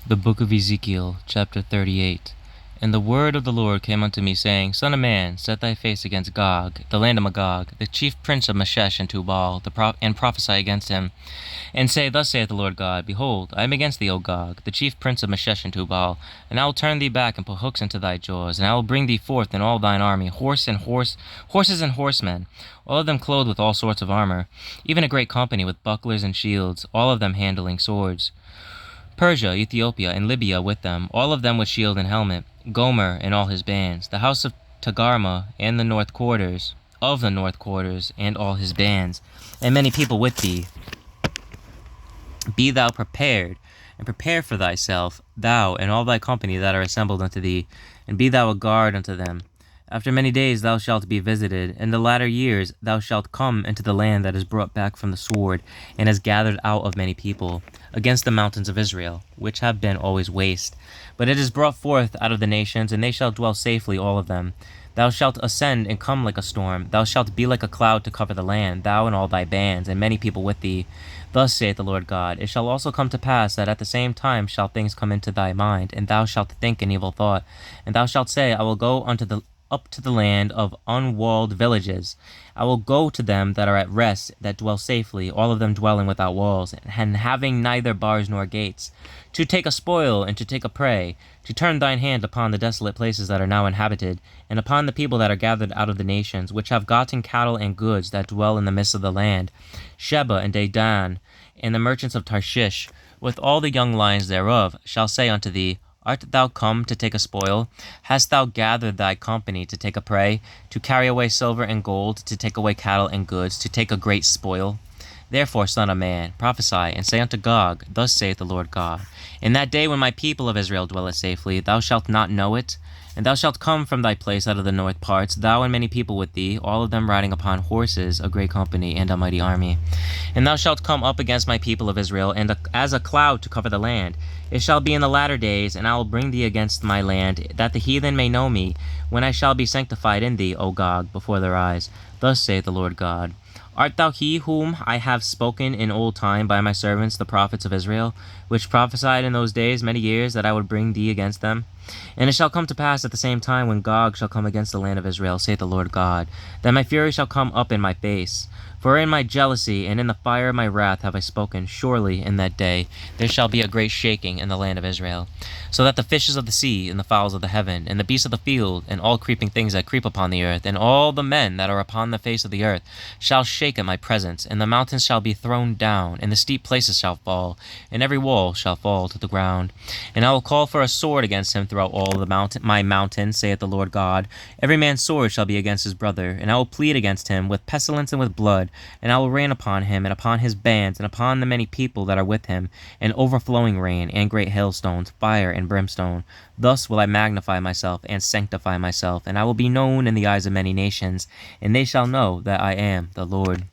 The book of Ezekiel, chapter 38. And the word of the Lord came unto me, saying, Son of man, set thy face against Gog, the land of Magog, the chief prince of Meshech and Tubal, and prophesy against him, and say, Thus saith the Lord God, Behold, I am against thee, O Gog, the chief prince of Meshech and Tubal, and I will turn thee back and put hooks into thy jaws, and I will bring thee forth in all thine army, horses and horsemen, all of them clothed with all sorts of armor, even a great company with bucklers and shields, all of them handling swords. Persia, Ethiopia, and Libya with them, all of them with shield and helmet, Gomer and all his bands, the house of Tagarma and the north quarters, and all his bands, and many people with thee. Be thou prepared, and prepare for thyself, thou and all thy company that are assembled unto thee, and be thou a guard unto them. After many days thou shalt be visited. In the latter years thou shalt come into the land that is brought back from the sword, and is gathered out of many people, against the mountains of Israel, which have been always waste. But it is brought forth out of the nations, and they shall dwell safely, all of them. Thou shalt ascend and come like a storm. Thou shalt be like a cloud to cover the land, thou and all thy bands, and many people with thee. Thus saith the Lord God, It shall also come to pass that at the same time shall things come into thy mind, and thou shalt think an evil thought. And thou shalt say, I will go up to the land of unwalled villages. I will go to them that are at rest, that dwell safely, all of them dwelling without walls, and having neither bars nor gates, to take a spoil and to take a prey, to turn thine hand upon the desolate places that are now inhabited, and upon the people that are gathered out of the nations, which have gotten cattle and goods, that dwell in the midst of the land, Sheba and Dedan, and the merchants of Tarshish, with all the young lions thereof, shall say unto thee, Art thou come to take a spoil? Hast thou gathered thy company to take a prey, to carry away silver and gold, to take away cattle and goods, to take a great spoil? Therefore, son of man, prophesy, and say unto Gog, Thus saith the Lord God, In that day when my people of Israel dwelleth safely, thou shalt not know it, and thou shalt come from thy place out of the north parts, thou and many people with thee, all of them riding upon horses, a great company, and a mighty army. And thou shalt come up against my people of Israel, and as a cloud to cover the land. It shall be in the latter days, and I will bring thee against my land, that the heathen may know me, when I shall be sanctified in thee, O Gog, before their eyes. Thus saith the Lord God. Art thou he whom I have spoken in old time by my servants the prophets of Israel, which prophesied in those days many years that I would bring thee against them? And it shall come to pass at the same time when Gog shall come against the land of Israel, saith the Lord God, that my fury shall come up in my face. For in my jealousy and in the fire of my wrath have I spoken. Surely in that day there shall be a great shaking in the land of Israel, so that the fishes of the sea and the fowls of the heaven and the beasts of the field and all creeping things that creep upon the earth and all the men that are upon the face of the earth shall shake at my presence, and the mountains shall be thrown down, and the steep places shall fall, and every wall shall fall to the ground. And I will call for a sword against him throughout all my mountains, saith the Lord God. Every man's sword shall be against his brother, and I will plead against him with pestilence and with blood. And I will rain upon him, and upon his bands, and upon the many people that are with him, an overflowing rain, and great hailstones, fire and brimstone. Thus will I magnify myself, and sanctify myself, and I will be known in the eyes of many nations, and they shall know that I am the Lord.